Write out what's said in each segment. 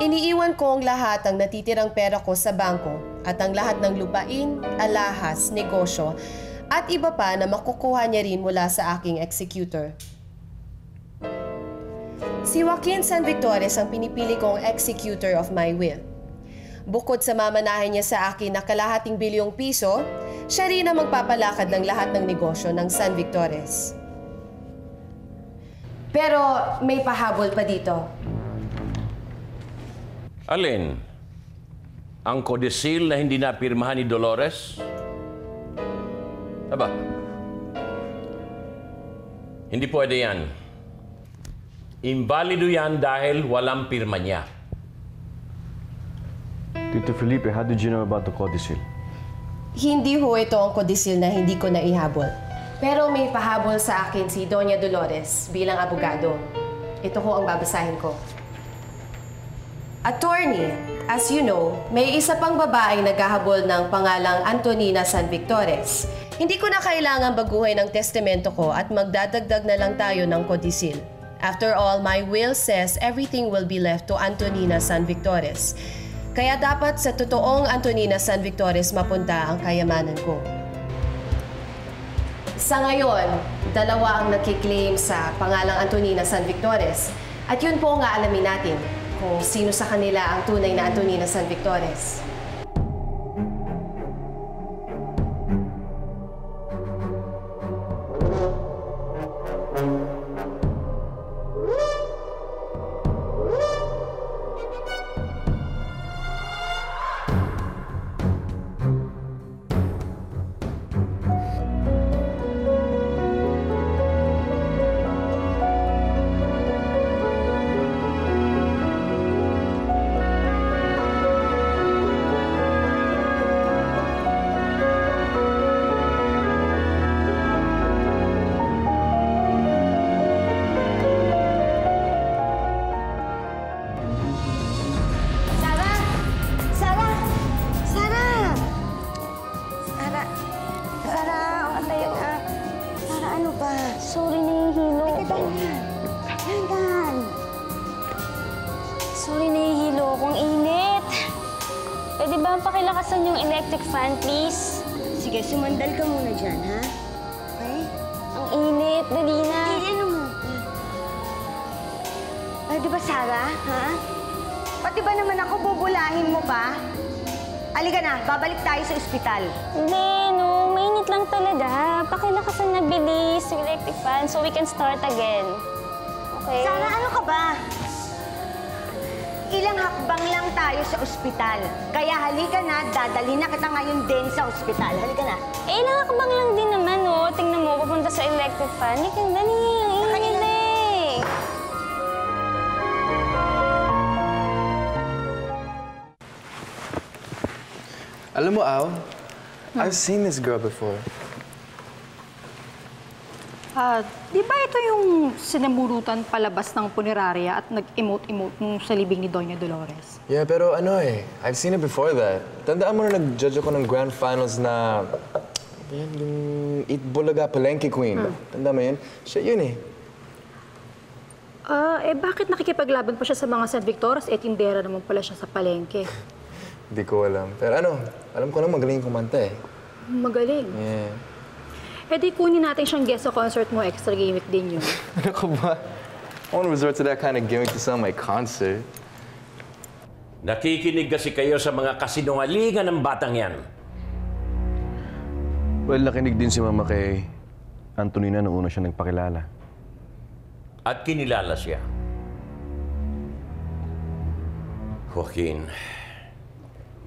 Iniiwan ko ang lahat ng natitirang pera ko sa bangko at ang lahat ng lupain, alahas, negosyo at iba pa na makukuha niya rin mula sa aking executor. Si Joaquin San Victores ang pinipili kong executor of my will. Bukod sa mamanahin niya sa akin na kalahating bilyong piso, siya rin ang magpapalakad ng lahat ng negosyo ng San Victores. Pero may pahabol pa dito. Alin? Ang codicil na hindi napirmahan ni Dolores? Aba, hindi pwede yan. Invalido yan dahil walang pirma niya. Tito Felipe, how did you know about the codicil? Hindi ho ito ang codicil na hindi ko naihabol. Pero may pahabol sa akin si Doña Dolores bilang abogado. Ito ho ang babasahin ko. Attorney, as you know, may isa pang babaeng naghahabol ng pangalang Antonina San Victores. Hindi ko na kailangan baguhin ang testamento ko at magdadagdag na lang tayo ng codicil. After all, my will says everything will be left to Antonina San Victores. Kaya dapat sa totoong Antonina San Victores mapunta ang kayamanan ko. Sa ngayon, dalawa ang nagkiklaim sa pangalang Antonina San Victores. At yun po ang aalamin natin kung sino sa kanila ang tunay na Antonina San Victores. Sorry, nahihilo ako. Dandan. Sorry, nahihilo akong init. Pwede ba pakilakasan yung electric fan, please? Sige, sumandal ka muna dyan, ha? Okay? Ang init, dali na. Ano mo? Ay, di ba, Sarah? Ha? Pati ba naman ako bubulahin mo pa? Halika na, babalik tayo sa ospital. Hindi, no. Mainit lang talaga. Pakilakasan na bilis yung electric fan so we can start again. Okay? Sarah, ano ka ba? Ilang hakbang lang tayo sa ospital. Kaya halika na, dadalhin na kita ngayon din sa ospital. Halika na. Eh, ilang hakbang lang din naman, no. Tingnan mo, papunta sa electric fan. Hindi ka dali. Ang init eh. Alam mo, Al, I've seen this girl before. Di ba ito yung sinamurutan palabas ng punerarya at nag-emote-emote nung sa libing ni Doña Dolores? Yeah, pero ano I've seen it before that. Tandaan mo na nag-judge ako ng Grand Finals na... Yan, yung Eat Bulaga Palenque Queen. Tandaan mo yun? Siya yun Bakit nakikipaglaban pa siya sa mga San Victores? Tindera naman pala siya sa palengke. Hindi ko alam. Pero alam ko na magaling kumanta Magaling? Yeah. Di kunin natin siyang guest sa concert mo. Extra gimmick din yun. Ano ka ba? I won't resort to that kind of gimmick to sell my concert. Nakikinig kasi kayo sa mga kasinungalingan ng batang yan. Well, nakinig din si Mama kay Antonina nung una siya nagpakilala. At kinilala siya. Joaquin,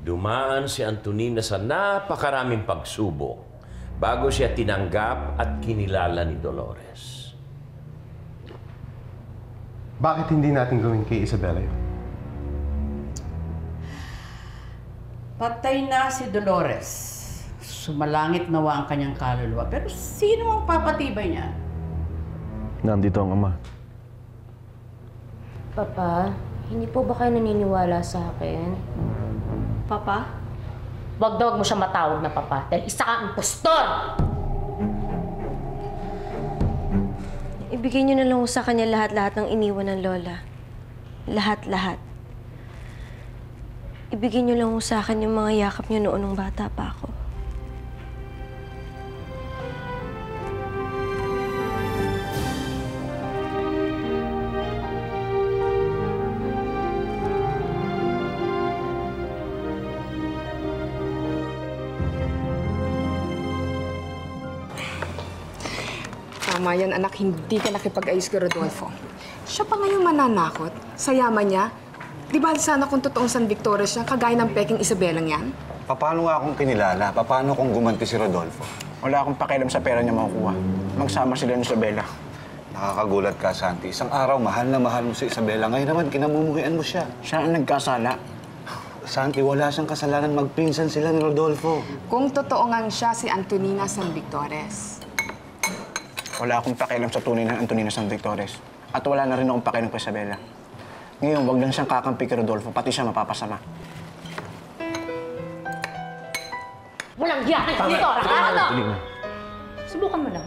dumaan si Antonina sa napakaraming pagsubok bago siya tinanggap at kinilala ni Dolores. Bakit hindi natin gawin kay Isabela yun? Patay na si Dolores. Sumalangit nawa ang kanyang kaluluwa. Pero sino ang papatibay niya? Nandito ang ama. Papa, hindi po ba kayo naniniwala sa akin? Papa? Wag mo siya matawag na papa dahil isa kang impostor! Ibigay niyo na lang sa kanya lahat-lahat ng iniwan ng lola. Lahat-lahat. Ibigay niyo lang ho sa akin yung mga yakap niyo noon nung bata pa ako. Tama yan, anak. Hindi ka nakipag-ayos kay Rodolfo. Siya pa ngayon mananakot sa yaman niya. Di ba sana kung totoong San Victorio siya, kagaya ng peking Isabelang yan? Paano nga akong kinilala? Paano kung gumanti si Rodolfo? Wala akong pakialam sa pera niya makukuha. Magsama sila ni Isabela. Nakakagulat ka, Santi. Isang araw, mahal na mahal mo si Isabela. Ngayon naman, kinamumuhian mo siya. Siya ang nagkasala. Santi, wala siyang kasalanan. Magpinsan sila ni Rodolfo. Kung totoo nga siya si Antonina San Victores. Wala akong pakialam sa tunay ng Antonina San Victores. At wala na rin akong pakialam kay Isabela. Ngayon, wag lang siyang kakampi kay Rodolfo, pati siya mapapasama. Walang hiyakin dito, Rakano! Subukan mo lang.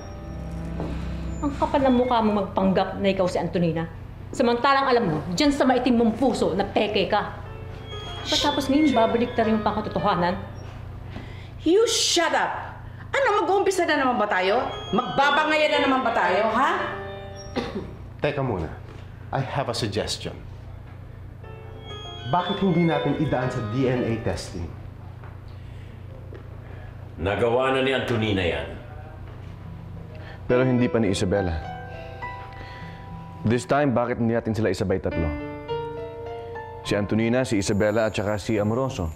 Ang kapal ng mukha mo magpanggap na ikaw si Antonina. Samantalang alam mo, dyan sa maitim mong puso na peke ka. Tapos ngayon, babalik na rin yung pangkatotohanan. You shut up! Ano, mag-uumpisa na naman ba tayo? Magbabangayan na naman ba tayo, ha? Teka muna. I have a suggestion. Bakit hindi natin idaan sa DNA testing? Nagawa na ni Antonina yan. Pero hindi pa ni Isabela. This time, bakit hindi natin sila isabay tatlo? Si Antonina, si Isabela, at saka si Amoroso.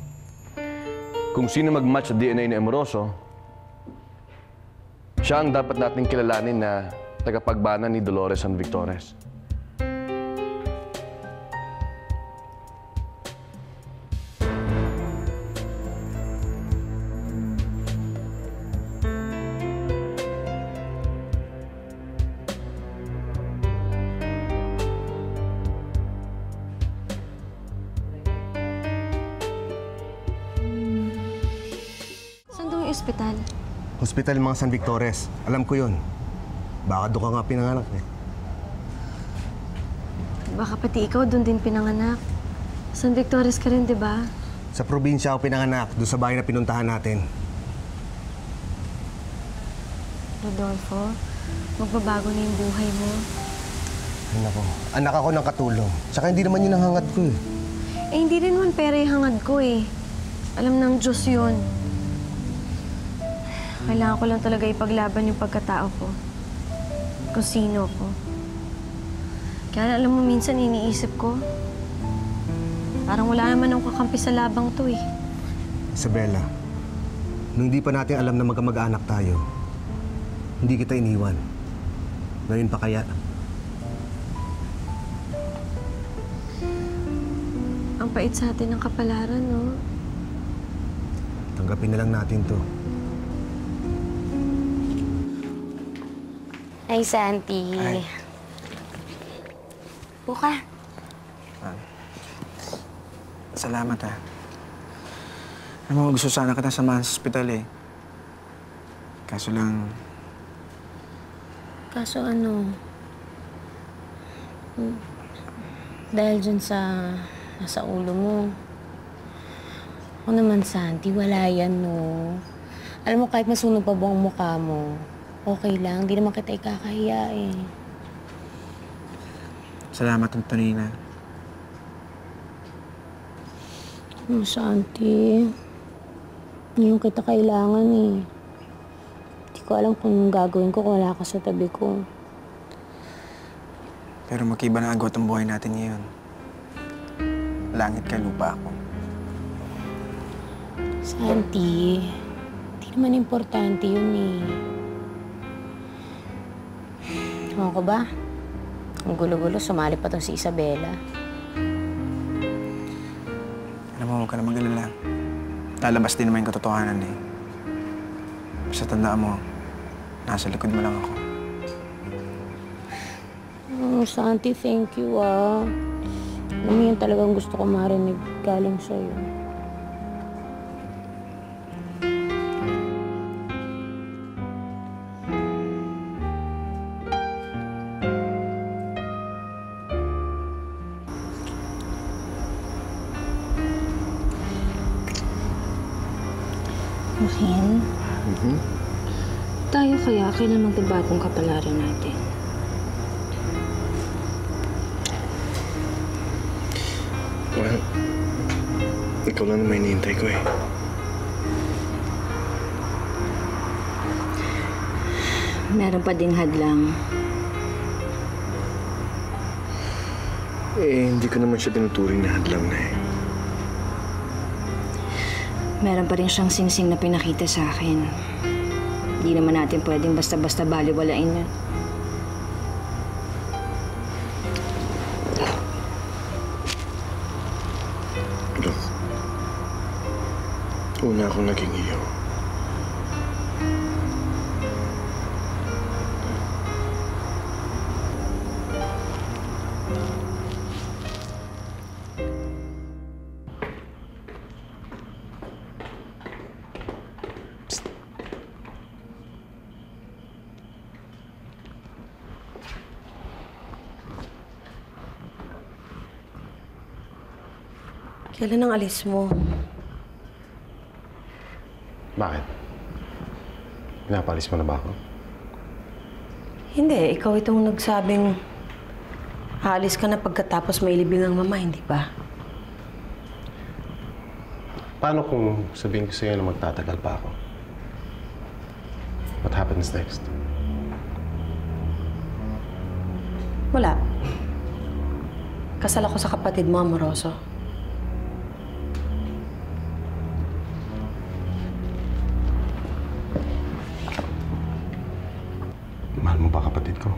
Kung sino mag-match sa DNA ni Amoroso, siya ang dapat nating kilalanin na tagapagbana ni Dolores San Victores. Saan daw yung ospital? Hospital mga San Victores. Alam ko yun. Baka doon ka nga pinanganak eh. Baka pati ikaw doon din pinanganak. San Victores ka rin, di ba? Sa probinsya ako pinanganak, doon sa bahay na pinuntahan natin. Rodolfo, magbabago na yung buhay mo. Ay, nako. Anak ako ng katulong. Tsaka hindi naman yun ang hangad ko eh. Eh, hindi rin naman pera yung hangad ko eh. Alam ng Diyos yun. Kailangan ko lang talaga ipaglaban yung pagkatao ko. Kung sino ko. Kaya alam mo, minsan iniisip ko, parang wala naman akong kakampi sa labang to eh. Isabela, nung hindi pa natin alam na magkamag-anak tayo, hindi kita iniwan. Ngayon pa kaya? Ang pait sa atin ng kapalaran, no? Tanggapin na lang natin to. Ay, Santi. Ay. Buka. Salamat, ha. Alam mo, gusto sana kita samahan sa ospital, eh. Kaso lang, Kaso ano? Dahil dyan sa nasa ulo mo. Ako naman, Santi, wala yan, no? Alam mo, kahit masunog pa buong mukha mo, okay lang. Hindi naman kita ikakahiya, eh. salamat, Antonina. Santi, ngayon kita kailangan, eh. Hindi ko alam kung gagawin ko kung wala ka sa tabi ko. Pero magkiba na agwat ang buhay natin ngayon. Langit ka, lupa ako. Santi, hindi naman importante yun, eh. Ewan ko ba? Ang gulo-gulo, sumali pa to si Isabela. Alam mo, huwag ka na mag-alala. Lalabas din naman yung katotohanan, eh. Basta tandaan mo, nasa likod mo lang ako. Santi, thank you, ah. Alam mo, yun talagang gusto ko marinig galing sa'yo. Joaquin, tayo kaya kailan magbabagong kapalaran natin? Well, ikaw lang naman hinihintay ko eh. Meron pa ding hadlang. Hindi ko naman siya tinuturing na hadlang na eh. Meron pa rin siyang singsing na pinakita sa akin. Hindi naman natin pwedeng basta-basta baliwalain na. Look, una akong naging iyo. Kailan ang alis mo? Bakit? Pinapalis mo na ba ako? Hindi, ikaw itong nagsabing aalis ka na pagkatapos may libing ang mama, hindi ba? Paano kung sabihin ko sa'yo na magtatagal pa ako? What happens next? Wala. Kasal ako sa kapatid mo, Amoroso. Mahal mo ba kapatid ko?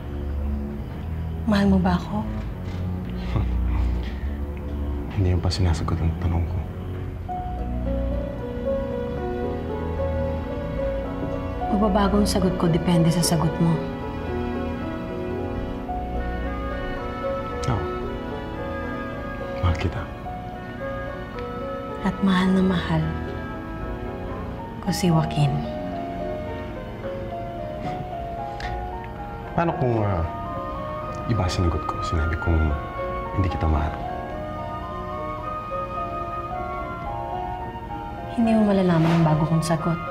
Mahal mo ba ako? Hindi yung pa sinasagot ang tanong ko. Magbabago ang sagot ko, depende sa sagot mo. Oo. Mahal kita. At mahal na mahal ko si Joaquin. Paano kung iba sinagot ko? Sinabi kong hindi kita mahal. Hindi mo malalaman ang bago kong sagot.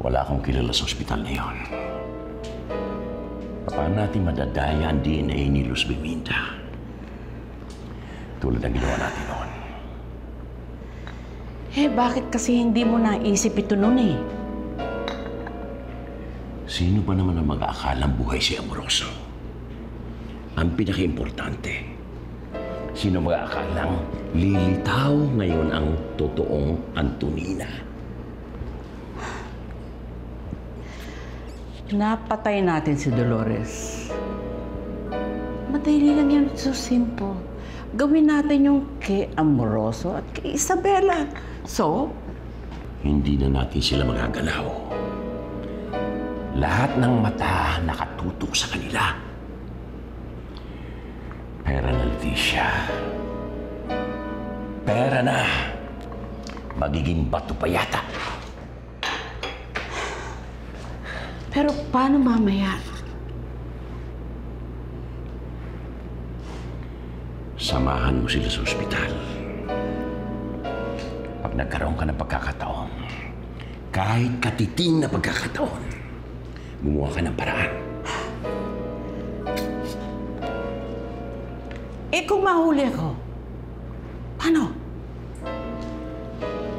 Wala akong kilala sa ospital na yon. Paano natin madadaya ang DNA ni Luz Biminda? Tulad ng ginawa natin noon. Bakit kasi hindi mo naisip ito noon eh? Sino ba naman ang mag-aakalang buhay si Amoroso? Ang pinaka-importante, sino mag-aakalang lilitaw ngayon ang totoong Antonina? Napatay natin si Dolores. Madali lang yan, so simple. Gawin natin yung kay Amoroso at kay Isabela. So? Hindi na natin sila magagalaw. Lahat ng mata nakatutok sa kanila. Pera na, Leticia. Pera na. Magiging bato pa yata. Pero paano mamaya? Samahan mo sila sa ospital. Pag nagkaroon ka ng pagkakataon, kahit katiting na pagkakataon, gumawa ka ng paraan. Kung mahuli ako, paano?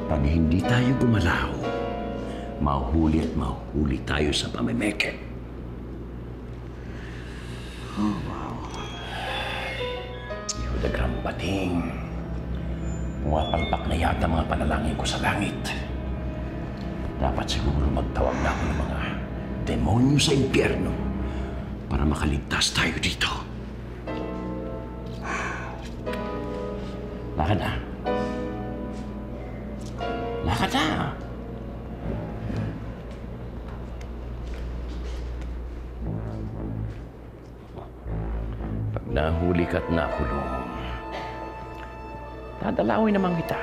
Pag hindi tayo gumalaw, mahuli at mahuli tayo sa pamemeke. Oh, wow. Yudagram pating. Pumapalpak na yata mga panalangin ko sa langit. Dapat siguro magtawag na ako ng mga demonyo sa impyerno para makaligtas tayo dito. Lakad na. Lakad na. Pag nahuli ka't nakulong, Dadalawin naman kita.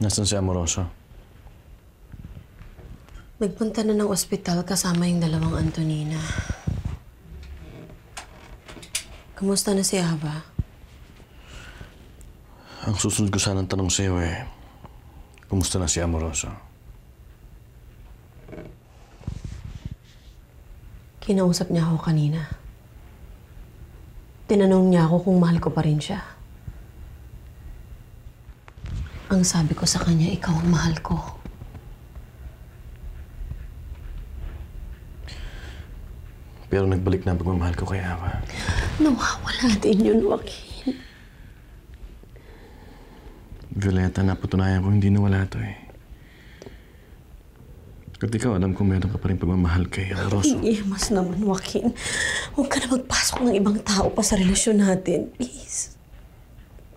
Nasaan si Amoroso? Nagpunta na ng ospital kasama yung dalawang Antonina. Kumusta na si Ava? Ang susunod ko sanang tanong sa'yo kumusta na si Amoroso? Kinausap niya ako kanina. Tinanong niya ako kung mahal ko pa rin siya. Ang sabi ko sa kanya, ikaw ang mahal ko. Pero nagbalik na ang pagmamahal ko kay Ava. Nawawala din yun, Joaquin. Violeta, napatunayan ko hindi nawala to At ikaw, alam ko meron ka pa rin pagmamahal kay Amoroso. Mas naman, Joaquin. Huwag ka na magpasok ng ibang tao pa sa relasyon natin. Please.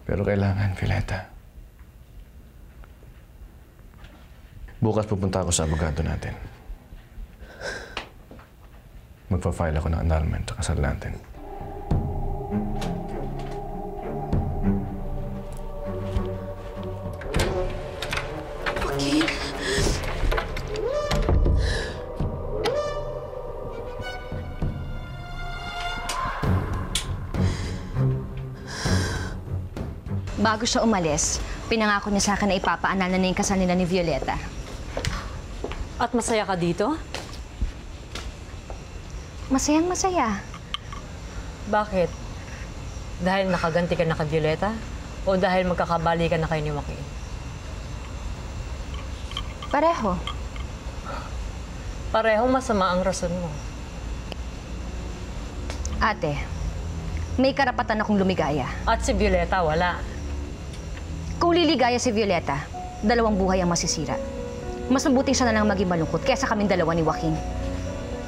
Pero kailangan, Violeta. Bukas pupunta ako sa abogado natin. Magpa-file ako ng annulment sa kasal natin. Joaquin. Bago siya umalis, pinangako niya sa akin na ipapaanal na yung kasal nila ni Violeta. At masaya ka dito? Masayang masaya. Bakit? Dahil nakaganti ka na kay Violeta? O dahil magkakabali ka na kayo ni Joaquin? Pareho. Parehong masama ang rason mo. Ate, may karapatan akong lumigaya. At si Violeta, wala. Kung liligaya si Violeta, dalawang buhay ang masisira. Mas mabuting siya na lang maging malungkot kaysa kaming dalawa ni Joaquin.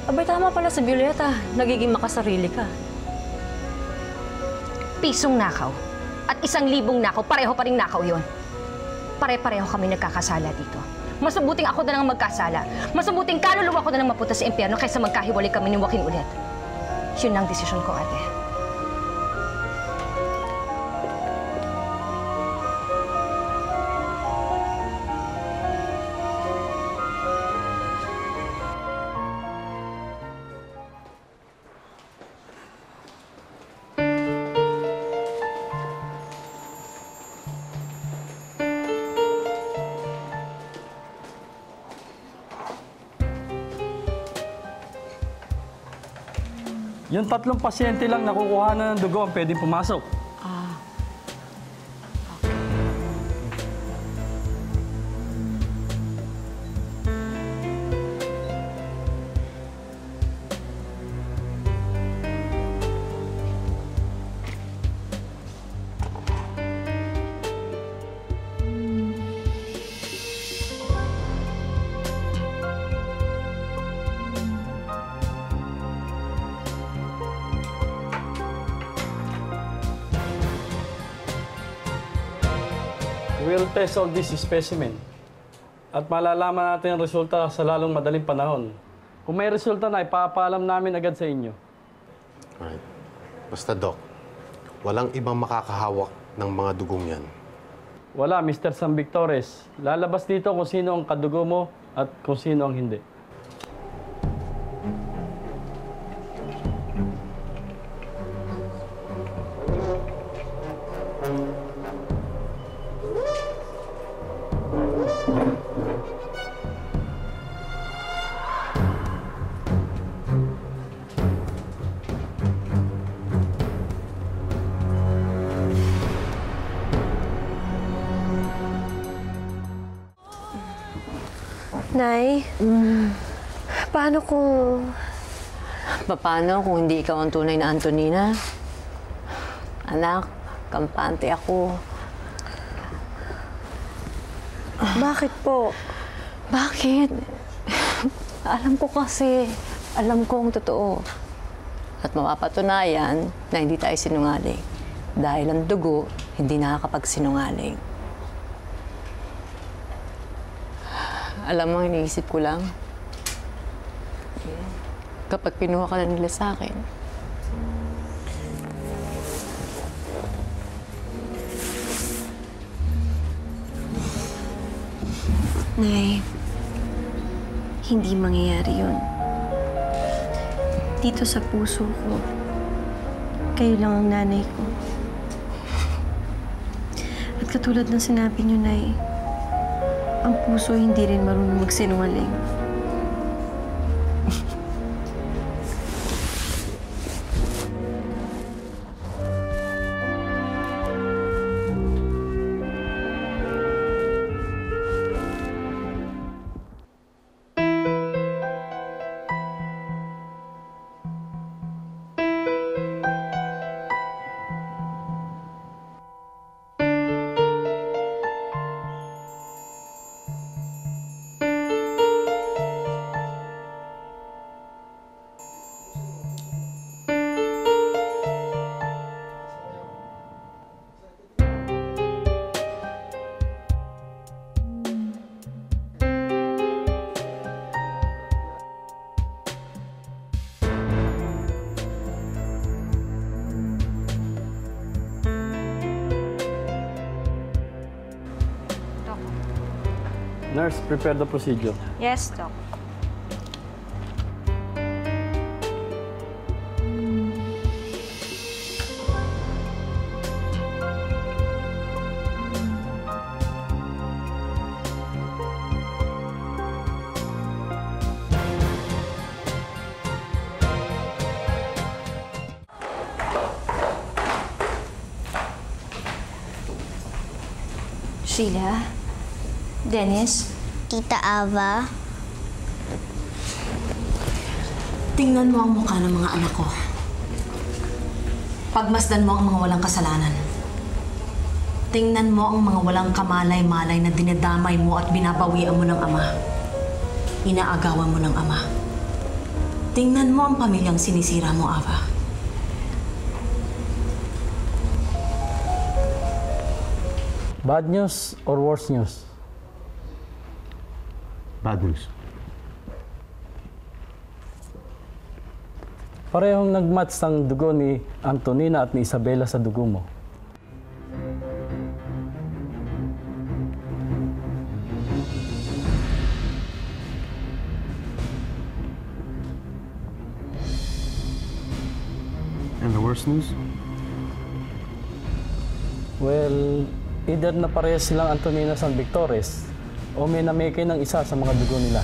Abay, tama pala si Violeta. Nagiging makasarili ka. Pisong nakaw at 1,000 nakaw, pareho pa rin nakaw yon. Pare-pareho kami nagkakasala dito. Mas mabuting ako na lang magkasala. Mas mabuting kaluluwa ko na lang mapunta sa impyerno kaysa magkahiwalay kami ni Joaquin ulit. Yun ang desisyon ko, ate. Yung 3 pasyente lang nakukuha na ng dugo ang pwedeng pumasok. We'll test all this specimen at malalaman natin ang resulta sa lalong madaling panahon. Kung may resulta na, ipapaalam namin agad sa inyo. Alright. Basta, Doc, walang ibang makakahawak ng mga dugong yan. Wala, Mr. San Victores. Lalabas dito kung sino ang kadugo mo at kung sino ang hindi. Nay, paano kung... Paano kung hindi ikaw ang tunay na Antonina? Anak, kampante ako. Bakit po? Bakit? Alam ko kasi. Alam ko ang totoo. At mapapatunayan na hindi tayo sinungaling. Dahil ang dugo, hindi nakakapagsinungaling. Alam mo, iniisip ko lang, kapag pinuha ka na nila sa akin, Nay, hindi mangyayari yun. Dito sa puso ko, kayo lang ang nanay ko. At katulad ng sinabi niyo, Nay, ang puso hindi rin marunong magsinungaling. Nurse, prepare the procedure. Yes, Doc. Sheila? Dennis? Tita Ava? Tingnan mo ang mukha ng mga anak ko. Pagmasdan mo ang mga walang kasalanan. Tingnan mo ang mga walang kamalay-malay na dinadamay mo at binabawian mo ng ama. Inaagawan mo ng ama. Tingnan mo ang pamilyang sinisira mo, Ava. Bad news or worse news? Bad news. Parehong nag-match ang dugo ni Antonina at ni Isabela sa dugo mo. And the worst news? Well, either na parehas silang Antonina San Victores o may namekay ng isa sa mga dugo nila.